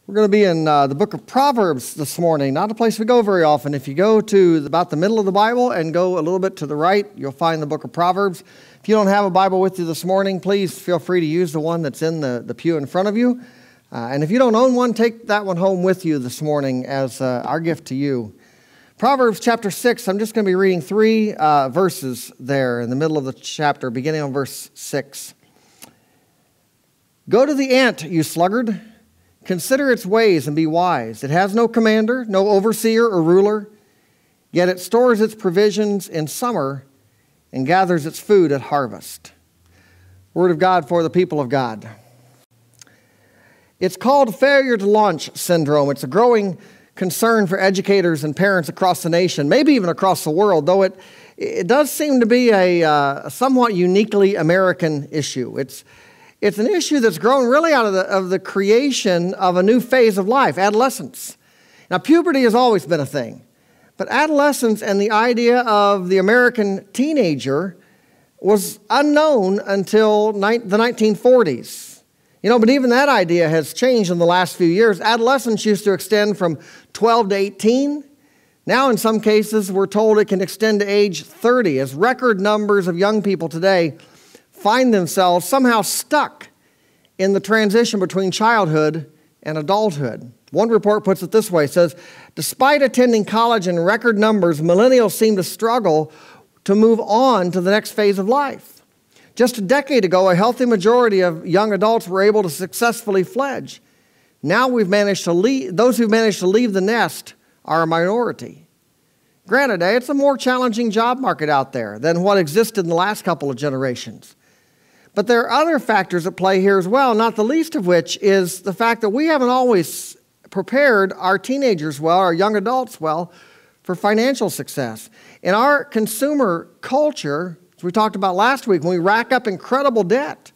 We're going to be in the book of Proverbs this morning, not a place we go very often. If you go to about the middle of the Bible and go a little bit to the right, you'll find the book of Proverbs. If you don't have a Bible with you this morning, please feel free to use the one that's in the pew in front of you. And if you don't own one, take that one home with you this morning as our gift to you. Proverbs chapter 6, I'm just going to be reading three verses there in the middle of the chapter, beginning on verse 6. Go to the ant, you sluggard. Consider its ways and be wise. It has no commander, no overseer or ruler, yet it stores its provisions in summer and gathers its food at harvest. Word of God for the people of God. It's called failure to launch syndrome. It's a growing concern for educators and parents across the nation, maybe even across the world, though it does seem to be a somewhat uniquely American issue. It's an issue that's grown really out of the creation of a new phase of life, adolescence. Now, puberty has always been a thing, but adolescence and the idea of the American teenager was unknown until the 1940s. But even that idea has changed in the last few years. Adolescence used to extend from 12 to 18. Now, in some cases, we're told it can extend to age 30, as record numbers of young people today find themselves somehow stuck in the transition between childhood and adulthood. One report puts it this way, it says, despite attending college in record numbers, millennials seem to struggle to move on to the next phase of life. Just a decade ago, a healthy majority of young adults were able to successfully fledge. Now those who've managed to leave the nest are a minority. Granted, it's a more challenging job market out there than what existed in the last couple of generations. But there are other factors at play here as well, not the least of which is the fact that we haven't always prepared our teenagers well, our young adults well, for financial success. In our consumer culture, as we talked about last week, when we rack up incredible debt,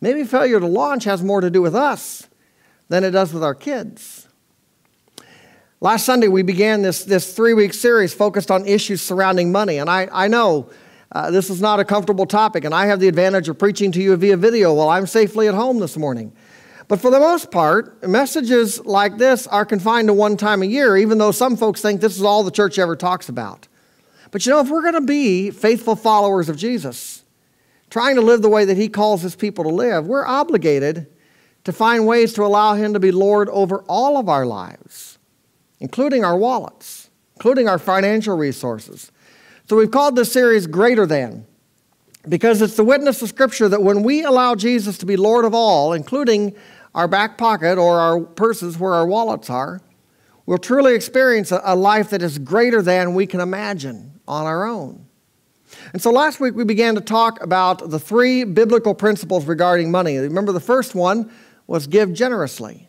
maybe failure to launch has more to do with us than it does with our kids. Last Sunday, we began this 3-week series focused on issues surrounding money, and I know this is not a comfortable topic, and I have the advantage of preaching to you via video while I'm safely at home this morning. But for the most part, messages like this are confined to one time a year, even though some folks think this is all the church ever talks about. But if we're going to be faithful followers of Jesus, trying to live the way that He calls His people to live, we're obligated to find ways to allow Him to be Lord over all of our lives, including our wallets, including our financial resources. So we've called this series Greater Than, because it's the witness of Scripture that when we allow Jesus to be Lord of all, including our back pocket or our purses where our wallets are, we'll truly experience a life that is greater than we can imagine on our own. And so last week we began to talk about the 3 biblical principles regarding money. Remember, the first one was give generously,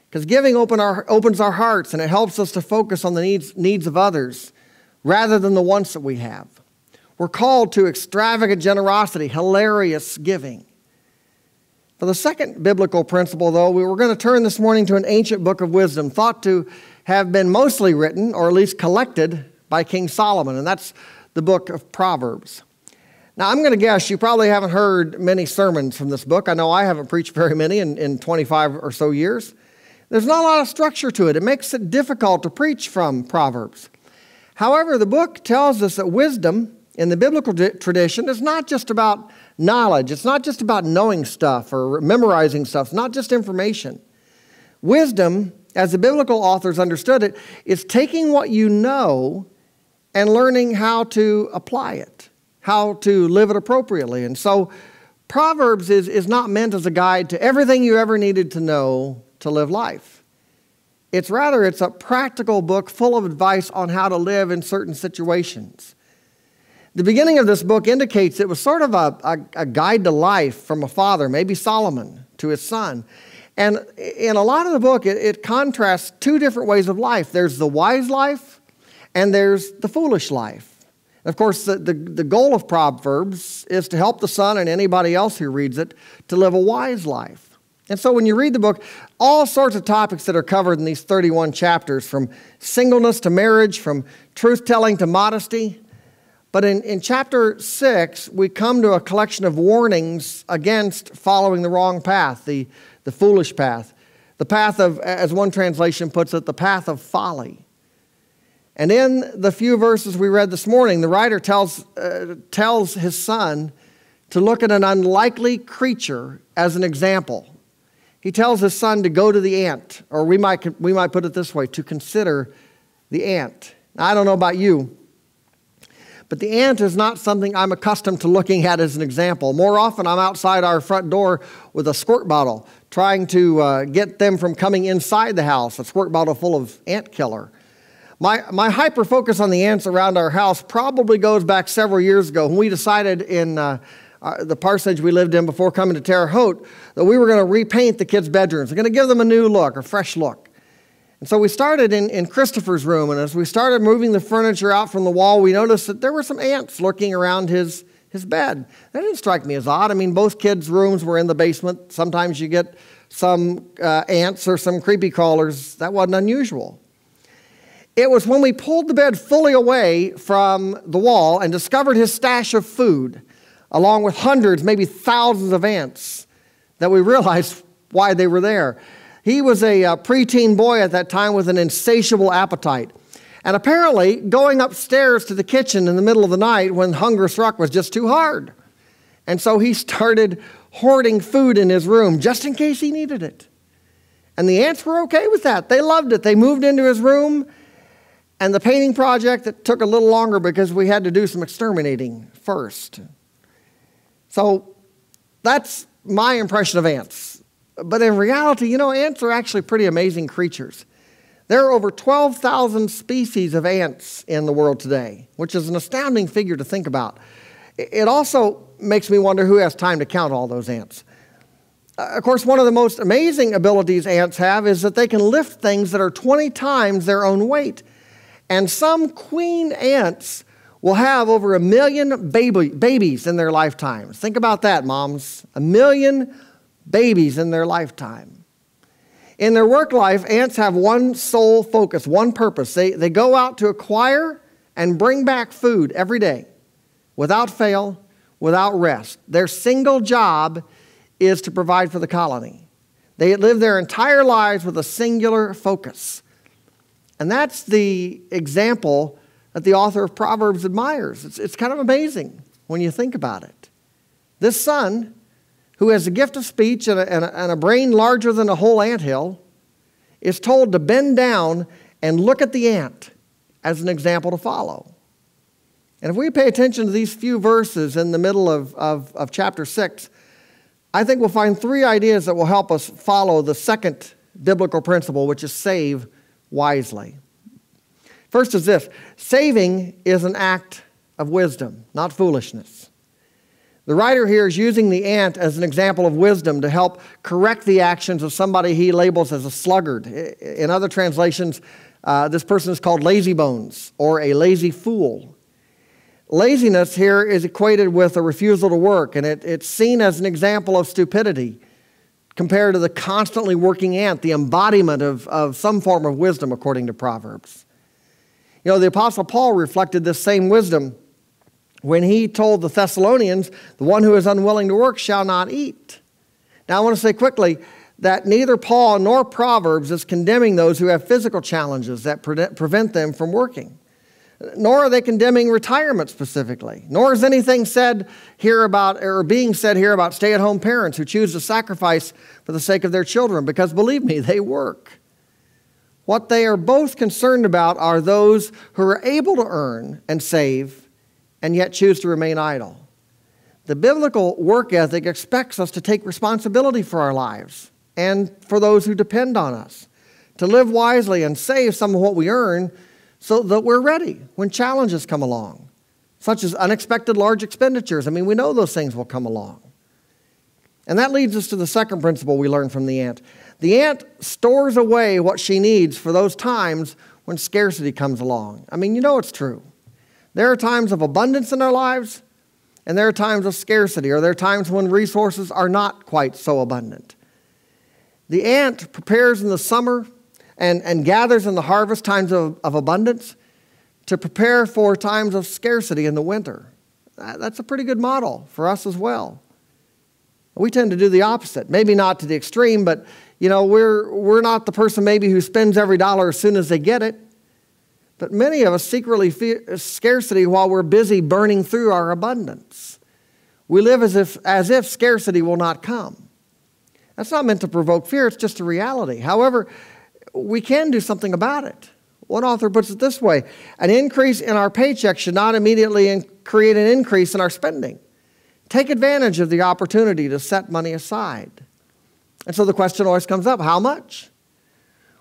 because giving opens our hearts and it helps us to focus on the needs of others rather than the wants that we have. We're called to extravagant generosity, hilarious giving. For the second biblical principle, though, we were going to turn this morning to an ancient book of wisdom, thought to have been mostly written, or at least collected, by King Solomon, and that's the book of Proverbs. Now, I'm going to guess you probably haven't heard many sermons from this book. I know I haven't preached very many in 25 or so years. There's not a lot of structure to it. It makes it difficult to preach from Proverbs. However, the book tells us that wisdom in the biblical tradition is not just about knowledge. It's not just about knowing stuff or memorizing stuff. It's not just information. Wisdom, as the biblical authors understood it, is taking what you know and learning how to apply it, how to live it appropriately. And so Proverbs is not meant as a guide to everything you ever needed to know to live life. It's a practical book full of advice on how to live in certain situations. The beginning of this book indicates it was sort of a guide to life from a father, maybe Solomon, to his son. And in a lot of the book, it contrasts 2 different ways of life. There's the wise life and there's the foolish life. And of course, the goal of Proverbs is to help the son and anybody else who reads it to live a wise life. And so when you read the book, all sorts of topics that are covered in these 31 chapters, from singleness to marriage, from truth-telling to modesty. But in chapter 6, we come to a collection of warnings against following the wrong path, the foolish path. the path of, as one translation puts it, the path of folly. And in the few verses we read this morning, the writer tells his son to look at an unlikely creature as an example. He tells his son to go to the ant, or we might put it this way, to consider the ant. Now, I don't know about you, but the ant is not something I'm accustomed to looking at as an example. More often, I'm outside our front door with a squirt bottle, trying to get them from coming inside the house, a squirt bottle full of ant killer. My hyper-focus on the ants around our house probably goes back several years ago when we decided in the parsonage we lived in before coming to Terre Haute that we were going to repaint the kids' bedrooms. We're going to give them a new look, a fresh look. And so we started in Christopher's room, and as we started moving the furniture out from the wall, we noticed that there were some ants lurking around his bed. That didn't strike me as odd. I mean, both kids' rooms were in the basement. Sometimes you get some ants or some creepy crawlers. That wasn't unusual. It was when we pulled the bed fully away from the wall and discovered his stash of food, along with hundreds, maybe thousands of ants, that we realized why they were there. He was a preteen boy at that time with an insatiable appetite. And apparently, going upstairs to the kitchen in the middle of the night when hunger struck was just too hard. And so he started hoarding food in his room just in case he needed it. And the ants were okay with that. They loved it. They moved into his room. And the painting project, that took a little longer because we had to do some exterminating first. So that's my impression of ants. But in reality, ants are actually pretty amazing creatures. There are over 12,000 species of ants in the world today, which is an astounding figure to think about. It also makes me wonder who has time to count all those ants. Of course, one of the most amazing abilities ants have is that they can lift things that are 20 times their own weight. And some queen ants will have over 1 million babies in their lifetimes. Think about that, moms. 1 million babies in their lifetime. In their work life, ants have one sole focus, one purpose. They go out to acquire and bring back food every day, without fail, without rest. Their single job is to provide for the colony. They live their entire lives with a singular focus. And that's the example that the author of Proverbs admires. It's kind of amazing when you think about it. This son, who has a gift of speech and a brain larger than a whole anthill, is told to bend down and look at the ant as an example to follow. And if we pay attention to these few verses in the middle of chapter 6, I think we'll find 3 ideas that will help us follow the second biblical principle, which is save wisely. First is this: saving is an act of wisdom, not foolishness. The writer here is using the ant as an example of wisdom to help correct the actions of somebody he labels as a sluggard. In other translations, this person is called lazybones or a lazy fool. Laziness here is equated with a refusal to work, and it's seen as an example of stupidity compared to the constantly working ant, the embodiment of some form of wisdom, according to Proverbs. The Apostle Paul reflected this same wisdom when he told the Thessalonians, the one who is unwilling to work shall not eat. Now, I want to say quickly that neither Paul nor Proverbs is condemning those who have physical challenges that prevent them from working. Nor are they condemning retirement specifically. Nor is anything said here about, or being said here about stay-at-home parents who choose to sacrifice for the sake of their children, because believe me, they work. What they are both concerned about are those who are able to earn and save and yet choose to remain idle. The biblical work ethic expects us to take responsibility for our lives and for those who depend on us, to live wisely and save some of what we earn so that we're ready when challenges come along, such as unexpected large expenditures. We know those things will come along. And that leads us to the second principle we learn from the ant. The ant stores away what she needs for those times when scarcity comes along. It's true. There are times of abundance in our lives, and there are times of scarcity, or there are times when resources are not quite so abundant. The ant prepares in the summer and gathers in the harvest times of abundance to prepare for times of scarcity in the winter. That's a pretty good model for us as well. We tend to do the opposite. Maybe not to the extreme, but We're not the person maybe who spends every dollar as soon as they get it. But many of us secretly fear scarcity while we're busy burning through our abundance. We live as if scarcity will not come. That's not meant to provoke fear, it's just a reality. However, we can do something about it. One author puts it this way: an increase in our paycheck should not immediately create an increase in our spending. Take advantage of the opportunity to set money aside. And so the question always comes up, how much?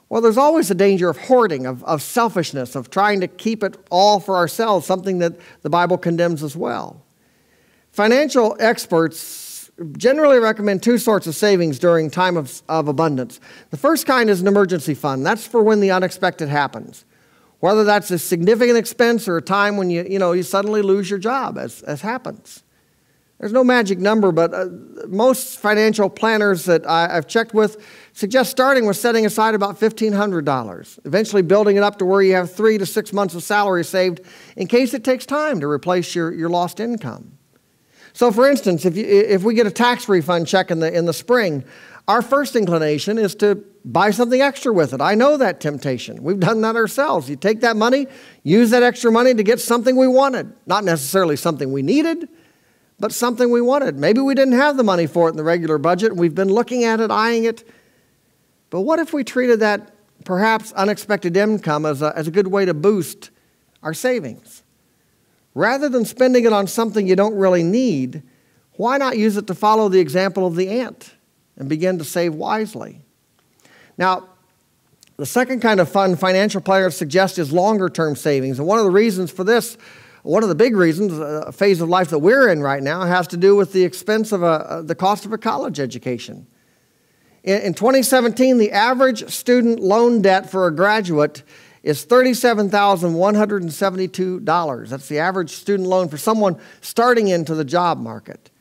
Well, there's always a danger of hoarding, of selfishness, of trying to keep it all for ourselves, something that the Bible condemns as well. Financial experts generally recommend two sorts of savings during time of abundance. The first kind is an emergency fund. That's for when the unexpected happens. Whether that's a significant expense or a time when you suddenly lose your job, as happens. There's no magic number, but most financial planners that I've checked with suggest starting with setting aside about $1,500, eventually building it up to where you have 3 to 6 months of salary saved in case it takes time to replace your lost income. So for instance, if we get a tax refund check in the spring, our first inclination is to buy something extra with it. I know that temptation. We've done that ourselves. You take that money, use that extra money to get something we wanted. Not necessarily something we needed, but something we wanted. Maybe we didn't have the money for it in the regular budget, and we've been looking at it, eyeing it. But what if we treated that perhaps unexpected income as a good way to boost our savings? Rather than spending it on something you don't really need, why not use it to follow the example of the ant and begin to save wisely? Now, the second kind of fund financial planners suggest is longer-term savings. And one of the reasons for this, one of the big reasons, a phase of life that we're in right now, has to do with the expense of the cost of a college education. In 2017, the average student loan debt for a graduate is $37,172. That's the average student loan for someone starting into the job market.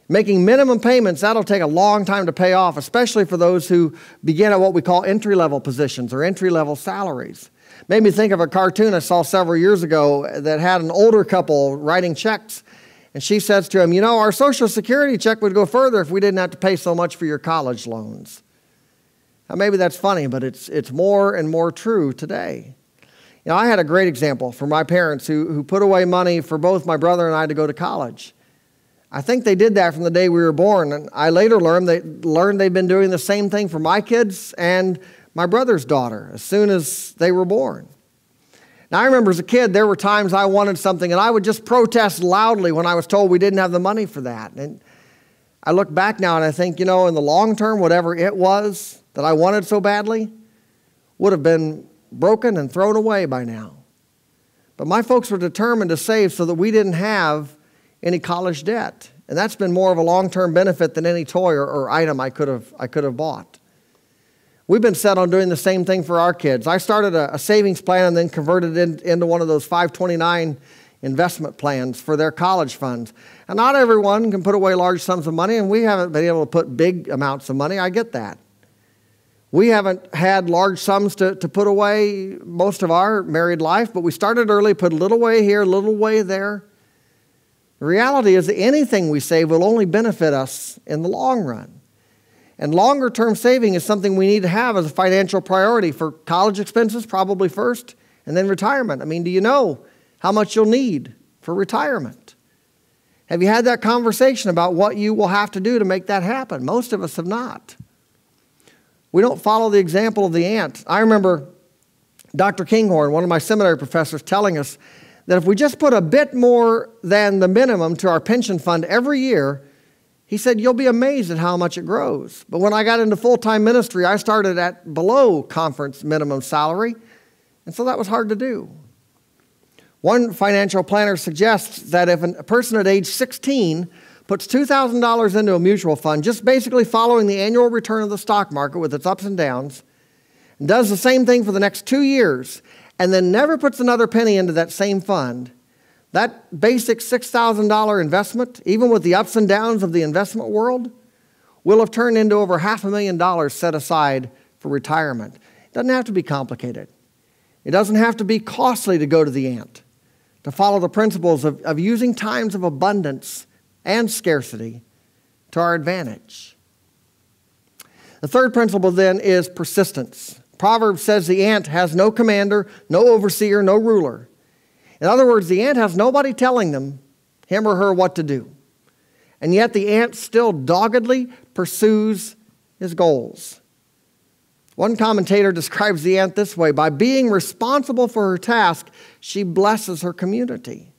Making minimum payments, that'll take a long time to pay off, especially for those who begin at what we call entry-level positions or entry-level salaries. Made me think of a cartoon I saw several years ago that had an older couple writing checks. And she says to him, our Social Security check would go further if we didn't have to pay so much for your college loans. Now, maybe that's funny, but it's more and more true today. I had a great example from my parents who put away money for both my brother and I to go to college. I think they did that from the day we were born, and I later learned they've been doing the same thing for my kids and my brother's daughter as soon as they were born. Now, I remember as a kid, there were times I wanted something, and I would just protest loudly when I was told we didn't have the money for that. And I look back now and I think, in the long term, whatever it was that I wanted so badly would have been broken and thrown away by now. But my folks were determined to save so that we didn't have any college debt. And that's been more of a long-term benefit than any toy or item I could have bought. We've been set on doing the same thing for our kids. I started a savings plan and then converted it into one of those 529 investment plans for their college funds. And not everyone can put away large sums of money, and we haven't been able to put big amounts of money. I get that. We haven't had large sums to put away most of our married life, but we started early, put a little way here, a little way there. The reality is that anything we save will only benefit us in the long run. And longer-term saving is something we need to have as a financial priority for college expenses, probably first, and then retirement. Do you know how much you'll need for retirement? Have you had that conversation about what you will have to do to make that happen? Most of us have not. We don't follow the example of the ant. I remember Dr. Kinghorn, one of my seminary professors, telling us that if we just put a bit more than the minimum to our pension fund every year, he said, you'll be amazed at how much it grows. But when I got into full-time ministry, I started at below conference minimum salary, and so that was hard to do. One financial planner suggests that if a person at age 16 puts $2,000 into a mutual fund, just basically following the annual return of the stock market with its ups and downs, and does the same thing for the next 2 years, and then never puts another penny into that same fund, that basic $6,000 investment, even with the ups and downs of the investment world, will have turned into over $500,000 set aside for retirement. It doesn't have to be complicated. It doesn't have to be costly to go to the ant, to follow the principles of using times of abundance and scarcity to our advantage. The third principle then is persistence. Proverbs says the ant has no commander, no overseer, no ruler. In other words, the ant has nobody telling him or her what to do. And yet the ant still doggedly pursues his goals. One commentator describes the ant this way: by being responsible for her task, she blesses her community.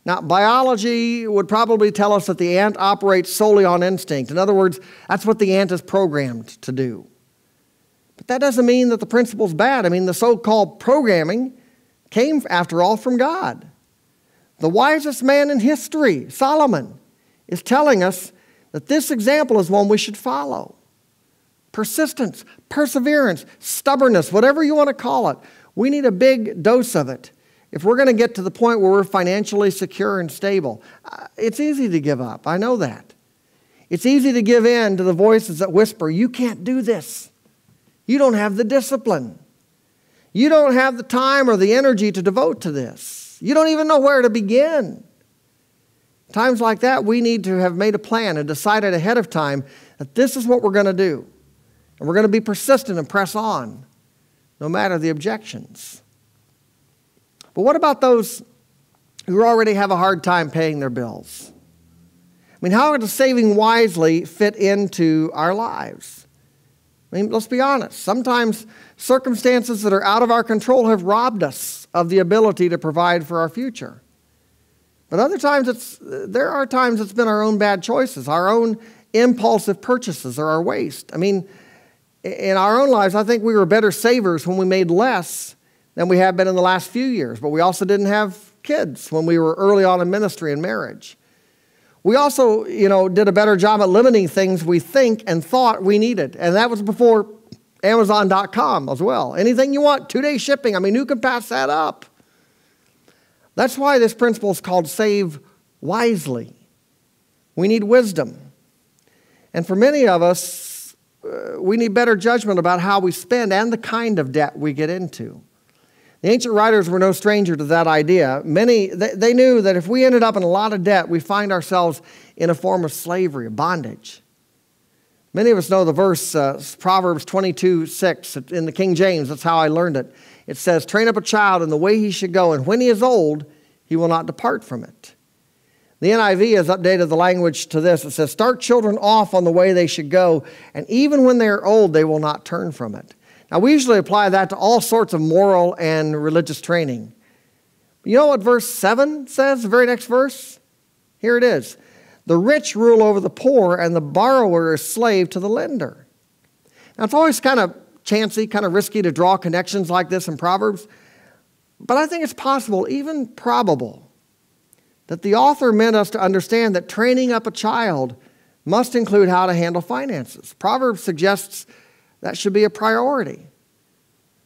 Now, biology would probably tell us that the ant operates solely on instinct. In other words, that's what the ant is programmed to do. But that doesn't mean that the principle's bad. I mean, the so-called programming came, after all, from God. The wisest man in history, Solomon, is telling us that this example is one we should follow. Persistence, perseverance, stubbornness, whatever you want to call it. We need a big dose of it if we're going to get to the point where we're financially secure and stable. It's easy to give up. I know that. It's easy to give in to the voices that whisper, you can't do this. You don't have the discipline. You don't have the time or the energy to devote to this. You don't even know where to begin. Times like that, we need to have made a plan and decided ahead of time that this is what we're going to do. And we're going to be persistent and press on, no matter the objections. But what about those who already have a hard time paying their bills? I mean, how does saving wisely fit into our lives? I mean, let's be honest. Sometimes circumstances that are out of our control have robbed us of the ability to provide for our future. But other times, there are times it's been our own bad choices, our own impulsive purchases, or our waste. I mean, in our own lives, I think we were better savers when we made less than we have been in the last few years. But we also didn't have kids when we were early on in ministry and marriage. We also, did a better job at limiting things we think and thought we needed. And that was before Amazon.com as well. Anything you want, 2-day shipping. I mean, who can pass that up? That's why this principle is called save wisely. We need wisdom. And for many of us, we need better judgment about how we spend and the kind of debt we get into. The ancient writers were no stranger to that idea. They knew that if we ended up in a lot of debt, we find ourselves in a form of slavery, of bondage. Many of us know the verse, Proverbs 22:6, in the King James. That's how I learned it. It says, train up a child in the way he should go, and when he is old, he will not depart from it. The NIV has updated the language to this. It says, start children off on the way they should go, and even when they are old, they will not turn from it. Now, we usually apply that to all sorts of moral and religious training. You know what verse 7 says, the very next verse? Here it is. The rich rule over the poor, and the borrower is slave to the lender. Now, it's always kind of chancy, kind of risky to draw connections like this in Proverbs, but I think it's possible, even probable, that the author meant us to understand that training up a child must include how to handle finances. Proverbs suggests that should be a priority.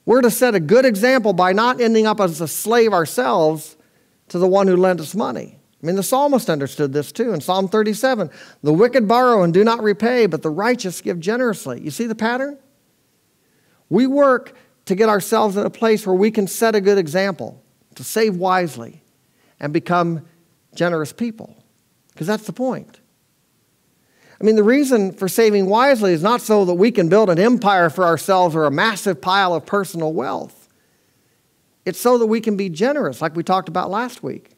We're to set a good example by not ending up as a slave ourselves to the one who lent us money. I mean, the psalmist understood this too. In Psalm 37, the wicked borrow and do not repay, but the righteous give generously. You see the pattern? We work to get ourselves in a place where we can set a good example, to save wisely and become generous people, because that's the point. I mean, the reason for saving wisely is not so that we can build an empire for ourselves or a massive pile of personal wealth. It's so that we can be generous, like we talked about last week,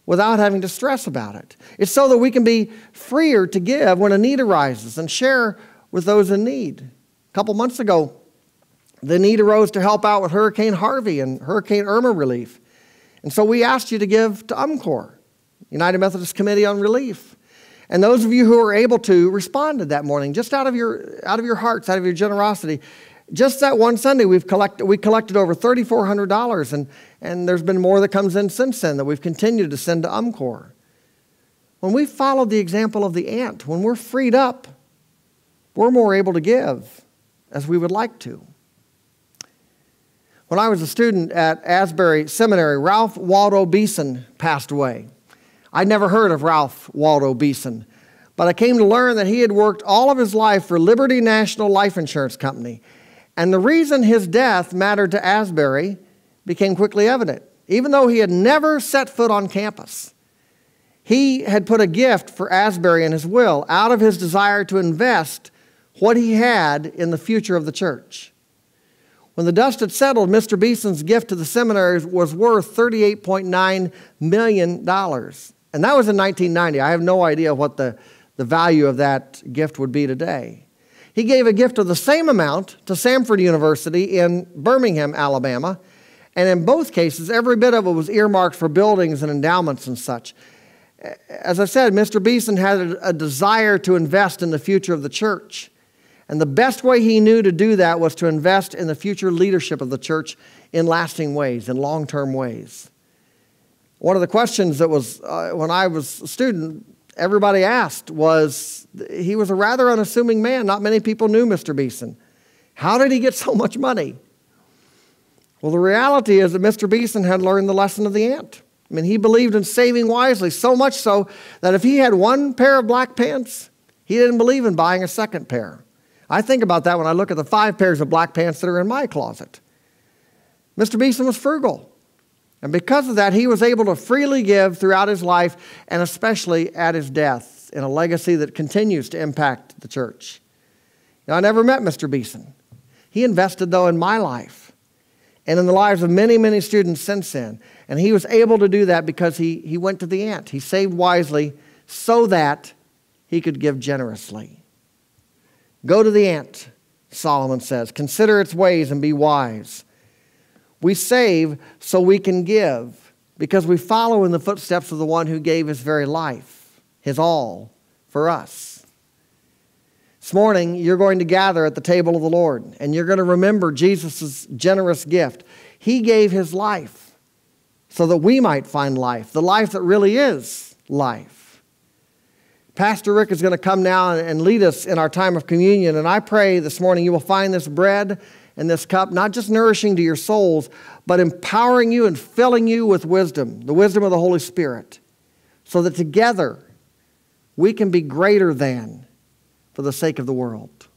without having to stress about it. It's so that we can be freer to give when a need arises and share with those in need. A couple months ago, the need arose to help out with Hurricane Harvey and Hurricane Irma relief. And so we asked you to give to UMCOR, United Methodist Committee on Relief. And those of you who were able to responded that morning, just out of your hearts, out of your generosity. Just that one Sunday, we collected over $3,400, and there's been more that comes in since then that we've continued to send to UMCOR. When we follow the example of the ant, when we're freed up, we're more able to give as we would like to. When I was a student at Asbury Seminary, Ralph Waldo Beeson passed away. I'd never heard of Ralph Waldo Beeson, but I came to learn that he had worked all of his life for Liberty National Life Insurance Company. And the reason his death mattered to Asbury became quickly evident. Even though he had never set foot on campus, he had put a gift for Asbury in his will out of his desire to invest what he had in the future of the church. When the dust had settled, Mr. Beeson's gift to the seminary was worth $38.9 million. And that was in 1990. I have no idea what the value of that gift would be today. He gave a gift of the same amount to Samford University in Birmingham, Alabama. And in both cases, every bit of it was earmarked for buildings and endowments and such. As I said, Mr. Beeson had a desire to invest in the future of the church. And the best way he knew to do that was to invest in the future leadership of the church in lasting ways, in long-term ways. One of the questions that was, when I was a student, everybody asked was, he was a rather unassuming man. Not many people knew Mr. Beeson. How did he get so much money? Well, the reality is that Mr. Beeson had learned the lesson of the ant. I mean, he believed in saving wisely, so much so that if he had one pair of black pants, he didn't believe in buying a second pair. I think about that when I look at the 5 pairs of black pants that are in my closet. Mr. Beeson was frugal. And because of that, he was able to freely give throughout his life, and especially at his death, in a legacy that continues to impact the church. Now, I never met Mr. Beeson. He invested, though, in my life and in the lives of many, many students since then. And he was able to do that because he went to the ant. He saved wisely so that he could give generously. Go to the ant, Solomon says. Consider its ways and be wise. We save so we can give because we follow in the footsteps of the one who gave his very life, his all, for us. This morning, you're going to gather at the table of the Lord, and you're going to remember Jesus' generous gift. He gave his life so that we might find life, the life that really is life. Pastor Rick is going to come now and lead us in our time of communion, and I pray this morning you will find this bread and this cup not just nourishing to your souls, but empowering you and filling you with wisdom, the wisdom of the Holy Spirit, so that together we can be greater than for the sake of the world.